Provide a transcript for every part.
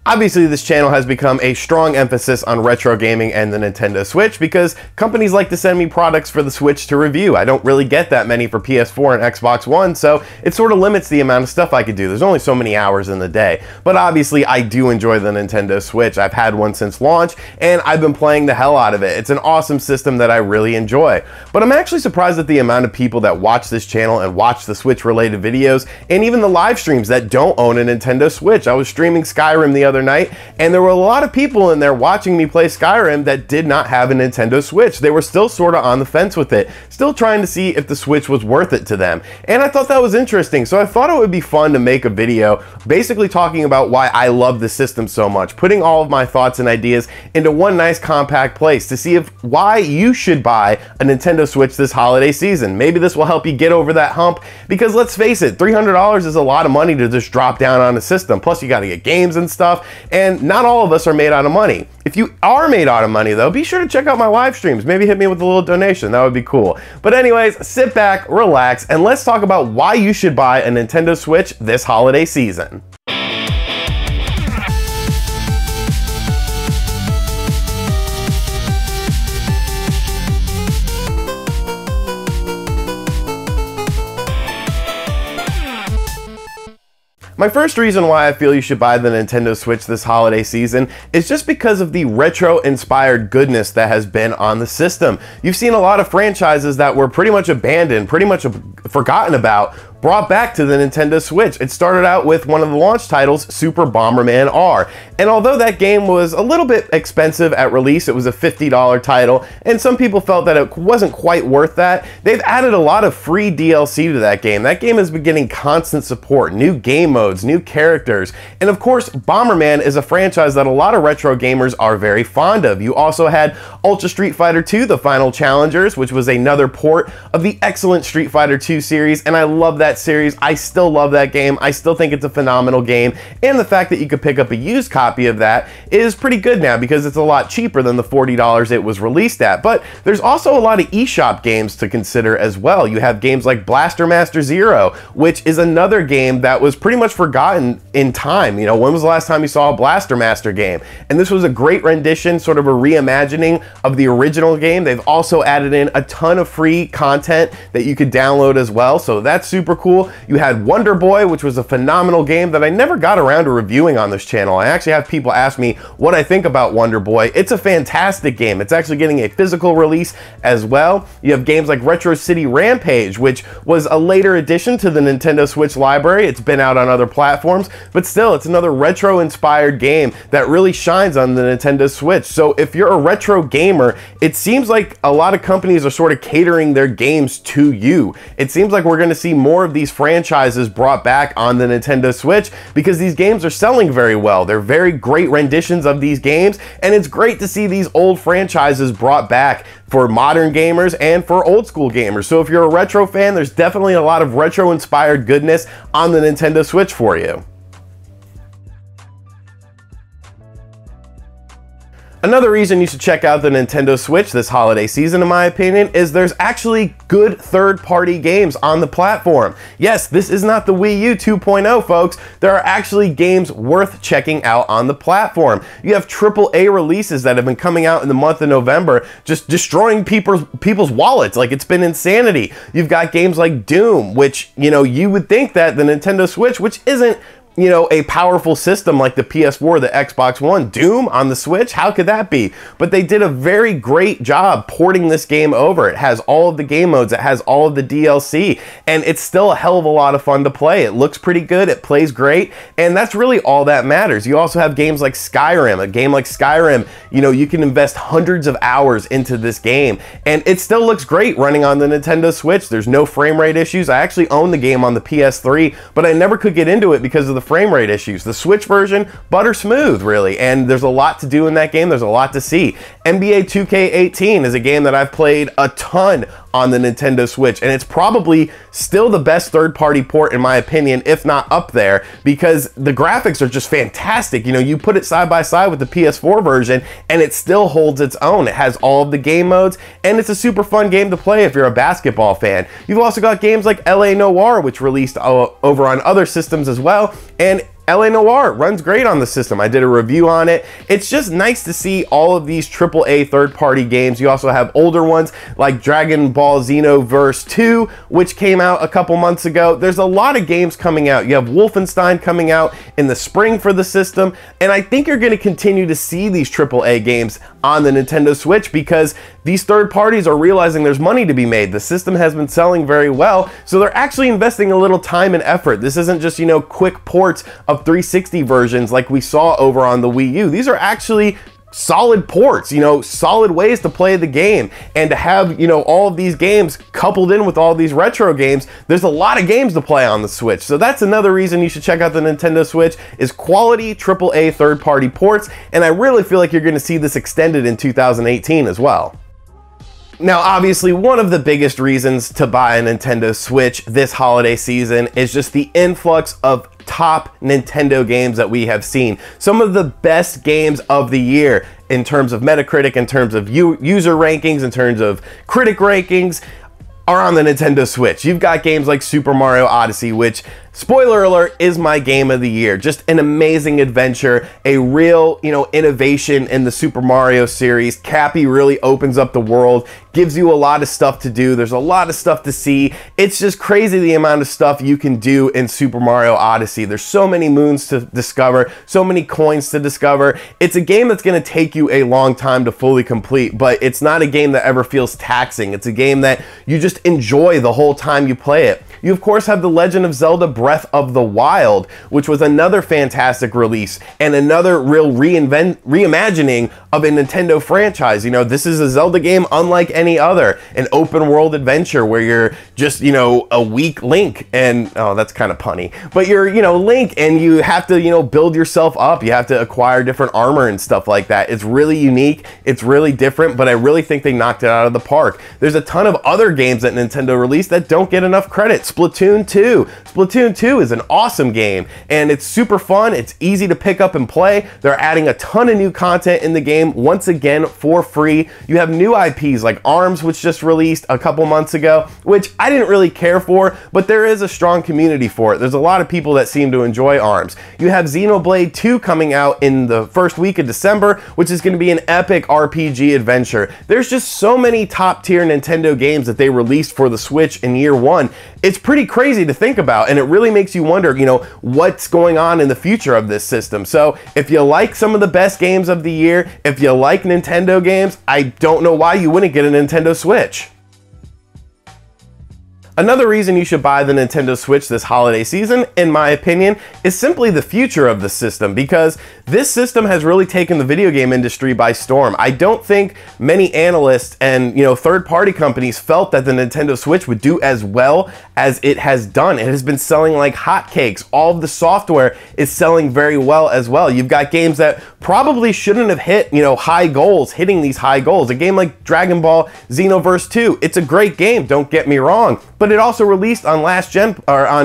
Obviously, this channel has become a strong emphasis on retro gaming and the Nintendo Switch because companies like to send me products for the Switch to review. I don't really get that many for PS4 and Xbox One, so it sort of limits the amount of stuff I could do. There's only so many hours in the day. But obviously, I do enjoy the Nintendo Switch. I've had one since launch, and I've been playing the hell out of it. It's an awesome system that I really enjoy. But I'm actually surprised at the amount of people that watch this channel and watch the Switch-related videos, and even the live streams that don't own a Nintendo Switch. I was streaming Skyrim the other night, and there were a lot of people in there watching me play Skyrim that did not have a Nintendo Switch. They were still sort of on the fence with it, still trying to see if the Switch was worth it to them. And I thought that was interesting, so I thought it would be fun to make a video basically talking about why I love the system so much, putting all of my thoughts and ideas into one nice compact place to see why you should buy a Nintendo Switch this holiday season. Maybe this will help you get over that hump, because let's face it, $300 is a lot of money to just drop down on a system. Plus you got to get games and stuff, and not all of us are made out of money. If you are made out of money though, be sure to check out my live streams. Maybe hit me with a little donation, that would be cool. But anyways, sit back, relax, and let's talk about why you should buy a Nintendo Switch this holiday season. My first reason why I feel you should buy the Nintendo Switch this holiday season is just because of the retro-inspired goodness that has been on the system. You've seen a lot of franchises that were pretty much abandoned, pretty much forgotten about, brought back to the Nintendo Switch. It started out with one of the launch titles, Super Bomberman R. And although that game was a little bit expensive at release, it was a $50 title, and some people felt that it wasn't quite worth that, they've added a lot of free DLC to that game. That game has been getting constant support, new game modes, new characters, and of course, Bomberman is a franchise that a lot of retro gamers are very fond of. You also had Ultra Street Fighter 2, The Final Challengers, which was another port of the excellent Street Fighter 2 series, and I love that series. I still love that game. I still think it's a phenomenal game, and the fact that you could pick up a used copy of that is pretty good now because it's a lot cheaper than the $40 it was released at. But there's also a lot of eShop games to consider as well. You have games like Blaster Master Zero, which is another game that was pretty much forgotten in time. You know, when was the last time you saw a Blaster Master game? And this was a great rendition, sort of a reimagining of the original game. They've also added in a ton of free content that you could download as well, so that's super cool. You had Wonder Boy, which was a phenomenal game that I never got around to reviewing on this channel. I actually have people ask me what I think about Wonder Boy. It's a fantastic game. It's actually getting a physical release as well. You have games like Retro City Rampage, which was a later addition to the Nintendo Switch library. It's been out on other platforms, but still, it's another retro-inspired game that really shines on the Nintendo Switch. So if you're a retro gamer, it seems like a lot of companies are sort of catering their games to you. It seems like we're going to see more of these franchises brought back on the Nintendo Switch because these games are selling very well. They're very great renditions of these games, and it's great to see these old franchises brought back for modern gamers and for old school gamers. So if you're a retro fan, there's definitely a lot of retro inspired goodness on the Nintendo Switch for you. Another reason you should check out the Nintendo Switch this holiday season, in my opinion, is there's actually good third-party games on the platform. Yes, this is not the Wii U 2.0, folks. There are actually games worth checking out on the platform. You have AAA releases that have been coming out in the month of November, just destroying people's wallets. Like, it's been insanity. You've got games like Doom, which, you know, you would think that the Nintendo Switch, which isn't, you know, a powerful system like the PS4, the Xbox One, Doom on the Switch, how could that be? But they did a very great job porting this game over. It has all of the game modes, it has all of the DLC, and it's still a hell of a lot of fun to play. It looks pretty good, it plays great, and that's really all that matters. You also have games like Skyrim. A game like Skyrim, you know, you can invest hundreds of hours into this game, and it still looks great running on the Nintendo Switch. There's no frame rate issues. I actually own the game on the PS3, but I never could get into it because of the frame rate issues. The Switch version, butter smooth, really, and there's a lot to do in that game. There's a lot to see. NBA 2K18 is a game that I've played a ton on the Nintendo Switch, and it's probably still the best third-party port in my opinion, if not up there, because the graphics are just fantastic. You know, you put it side by side with the PS4 version and it still holds its own. It has all of the game modes, and it's a super fun game to play if you're a basketball fan. You've also got games like LA Noire, which released over on other systems as well, and LA Noire runs great on the system. I did a review on it. It's just nice to see all of these AAA third-party games. You also have older ones like Dragon Ball Xenoverse 2, which came out a couple months ago. There's a lot of games coming out. You have Wolfenstein coming out in the spring for the system, and I think you're going to continue to see these AAA games on the Nintendo Switch because these third parties are realizing there's money to be made. The system has been selling very well, so they're actually investing a little time and effort. This isn't just, you know, quick ports of 360 versions like we saw over on the Wii U. These are actually solid ports, you know, solid ways to play the game. And to have, you know, all of these games coupled in with all these retro games, there's a lot of games to play on the Switch. So that's another reason you should check out the Nintendo Switch, is quality AAA third-party ports. And I really feel like you're going to see this extended in 2018 as well. Now, obviously, one of the biggest reasons to buy a Nintendo Switch this holiday season is just the influx of top Nintendo games that we have seen. Some of the best games of the year in terms of Metacritic, in terms of user rankings, in terms of critic rankings, are on the Nintendo Switch. You've got games like Super Mario Odyssey, which, spoiler alert, is my game of the year. Just an amazing adventure, a real, you know, innovation in the Super Mario series. Cappy really opens up the world, gives you a lot of stuff to do. There's a lot of stuff to see. It's just crazy the amount of stuff you can do in Super Mario Odyssey. There's so many moons to discover, so many coins to discover. It's a game that's going to take you a long time to fully complete, but it's not a game that ever feels taxing. It's a game that you just enjoy the whole time you play it. You, of course, have The Legend of Zelda Breath of the Wild, which was another fantastic release and another real reimagining of a Nintendo franchise. You know, this is a Zelda game unlike any other, an open world adventure where you're just, you know, a weak Link, and oh, that's kind of punny, but you're, you know, Link, and you have to, you know, build yourself up. You have to acquire different armor and stuff like that. It's really unique. It's really different, but I really think they knocked it out of the park. There's a ton of other games that Nintendo released that don't get enough credit. Splatoon 2. Splatoon 2 is an awesome game, and it's super fun. It's easy to pick up and play. They're adding a ton of new content in the game, once again, for free. You have new IPs like ARMS, which just released a couple months ago, which I didn't really care for, but there is a strong community for it. There's a lot of people that seem to enjoy ARMS. You have Xenoblade 2 coming out in the first week of December, which is going to be an epic RPG adventure. There's just so many top tier Nintendo games that they released for the Switch in year one. It's pretty crazy to think about, and it really makes you wonder, you know, what's going on in the future of this system. So if you like some of the best games of the year, if you like Nintendo games, I don't know why you wouldn't get a Nintendo Switch. Another reason you should buy the Nintendo Switch this holiday season, in my opinion, is simply the future of the system, because this system has really taken the video game industry by storm. I don't think many analysts and, you know, third-party companies felt that the Nintendo Switch would do as well as it has done. It has been selling like hotcakes. All of the software is selling very well as well. You've got games that probably shouldn't have hit, you know, high goals, hitting these high goals. A game like Dragon Ball Xenoverse 2, it's a great game, don't get me wrong, but it also released on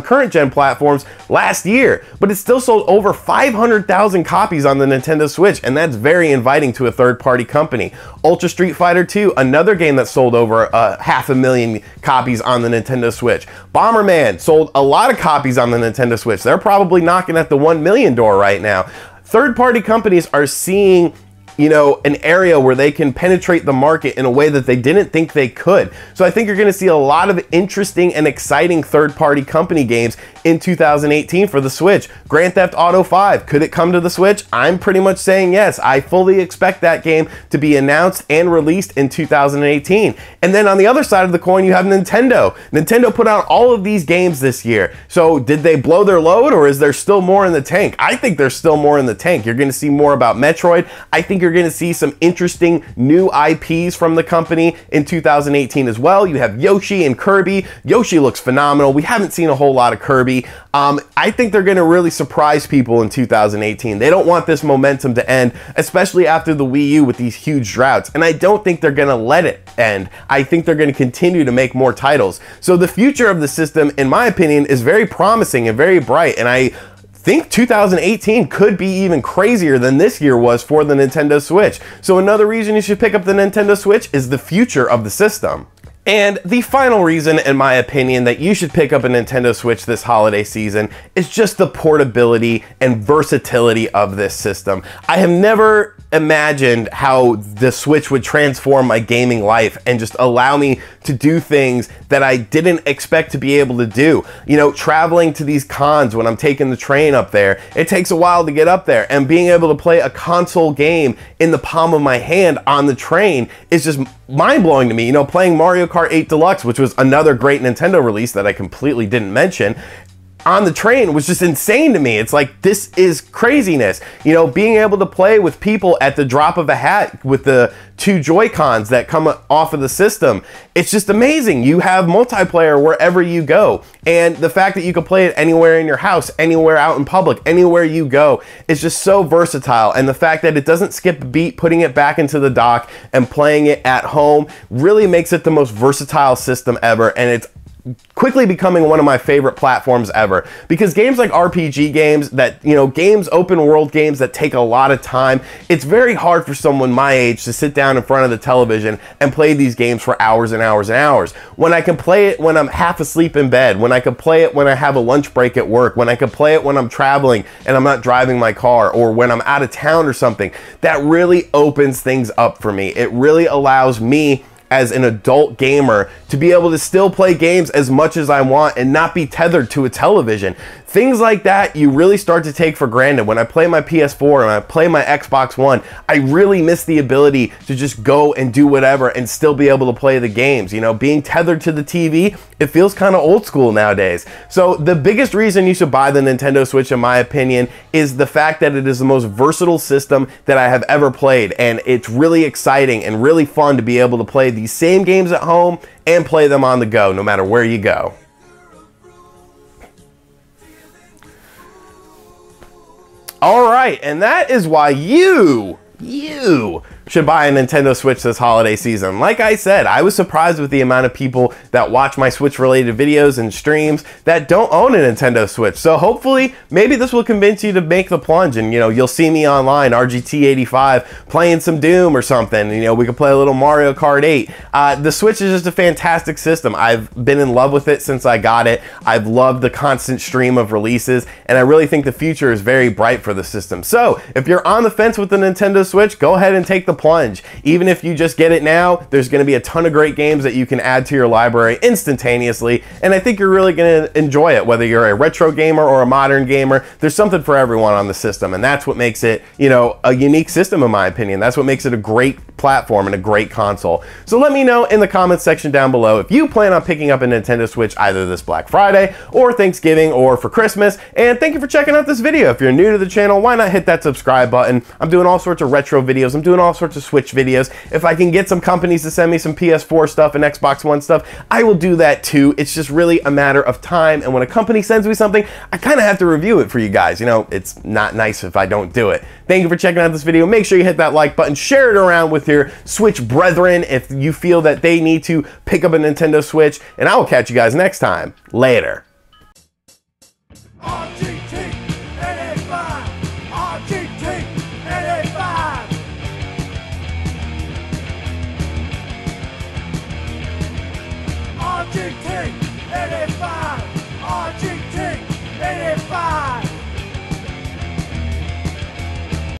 current gen platforms last year, but it still sold over 500,000 copies on the Nintendo Switch, and that's very inviting to a third-party company. Ultra Street Fighter 2, another game that sold over 500,000 copies on the Nintendo Switch. Bomberman sold a lot of copies on the Nintendo Switch. They're probably knocking at the 1 million door right now. Third-party companies are seeing, you know, an area where they can penetrate the market in a way that they didn't think they could. So I think you're going to see a lot of interesting and exciting third-party company games in 2018 for the Switch. Grand Theft Auto 5, could it come to the Switch? I'm pretty much saying yes. I fully expect that game to be announced and released in 2018. And then on the other side of the coin, you have Nintendo. Nintendo put out all of these games this year. So did they blow their load, or is there still more in the tank? I think there's still more in the tank. You're going to see more about Metroid. I think you're going to see some interesting new IPs from the company in 2018 as well. You have Yoshi and Kirby. Yoshi looks phenomenal. We haven't seen a whole lot of Kirby. I think they're going to really surprise people in 2018. They don't want this momentum to end, especially after the Wii U with these huge droughts. And I don't think they're going to let it end. I think they're going to continue to make more titles. So the future of the system, in my opinion, is very promising and very bright. And I think 2018 could be even crazier than this year was for the Nintendo Switch. So another reason you should pick up the Nintendo Switch is the future of the system. And the final reason, in my opinion, that you should pick up a Nintendo Switch this holiday season is just the portability and versatility of this system. I have never imagined how the Switch would transform my gaming life and just allow me to do things that I didn't expect to be able to do. You know, traveling to these cons when I'm taking the train up there, it takes a while to get up there, and being able to play a console game in the palm of my hand on the train is just mind-blowing to me. You know, playing Mario Kart 8 Deluxe, which was another great Nintendo release that I completely didn't mention, on the train was just insane to me. It's like, this is craziness. You know, being able to play with people at the drop of a hat with the 2 Joy-Cons that come off of the system. It's just amazing. You have multiplayer wherever you go. And the fact that you can play it anywhere in your house, anywhere out in public, anywhere you go, is just so versatile. And the fact that it doesn't skip a beat, putting it back into the dock and playing it at home really makes it the most versatile system ever. And it's quickly becoming one of my favorite platforms ever, because games like RPG games that, you know, games, open world games that take a lot of time, it's very hard for someone my age to sit down in front of the television and play these games for hours and hours and hours. When I can play it when I'm half asleep in bed, when I can play it when I have a lunch break at work, when I can play it when I'm traveling and I'm not driving my car, or when I'm out of town or something, that really opens things up for me. It really allows me as an adult gamer to be able to still play games as much as I want and not be tethered to a television. Things like that you really start to take for granted. When I play my PS4 and I play my Xbox One, I really miss the ability to just go and do whatever and still be able to play the games. You know, being tethered to the TV, it feels kind of old school nowadays. So the biggest reason you should buy the Nintendo Switch, in my opinion, is the fact that it is the most versatile system that I have ever played. And it's really exciting and really fun to be able to play these same games at home and play them on the go, no matter where you go. All right, and that is why you should buy a Nintendo Switch this holiday season. Like I said, I was surprised with the amount of people that watch my Switch related videos and streams that don't own a Nintendo Switch. So hopefully, maybe this will convince you to make the plunge, and you know, you'll see me online, RGT 85, playing some Doom or something. You know, we could play a little Mario Kart 8. The Switch is just a fantastic system. I've been in love with it since I got it. I've loved the constant stream of releases, and I really think the future is very bright for the system. So if you're on the fence with the Nintendo Switch, go ahead and take the plunge. Even if you just get it now, there's going to be a ton of great games that you can add to your library instantaneously, and I think you're really going to enjoy it. Whether you're a retro gamer or a modern gamer, there's something for everyone on the system, and that's what makes it, you know, a unique system in my opinion. That's what makes it a great platform and a great console. So let me know in the comments section down below if you plan on picking up a Nintendo Switch either this Black Friday or Thanksgiving or for Christmas. And thank you for checking out this video. If you're new to the channel, why not hit that subscribe button? I'm doing all sorts of retro videos. I'm doing all sorts of Switch videos. If I can get some companies to send me some PS4 stuff and Xbox One stuff, I will do that too. It's just really a matter of time, and when a company sends me something, I kind of have to review it for you guys. You know, it's not nice if I don't do it. Thank you for checking out this video. Make sure you hit that like button, share it around with your Switch brethren if you feel that they need to pick up a Nintendo Switch, and I will catch you guys next time. Later. RGT 85, RGT 85. RGT 85.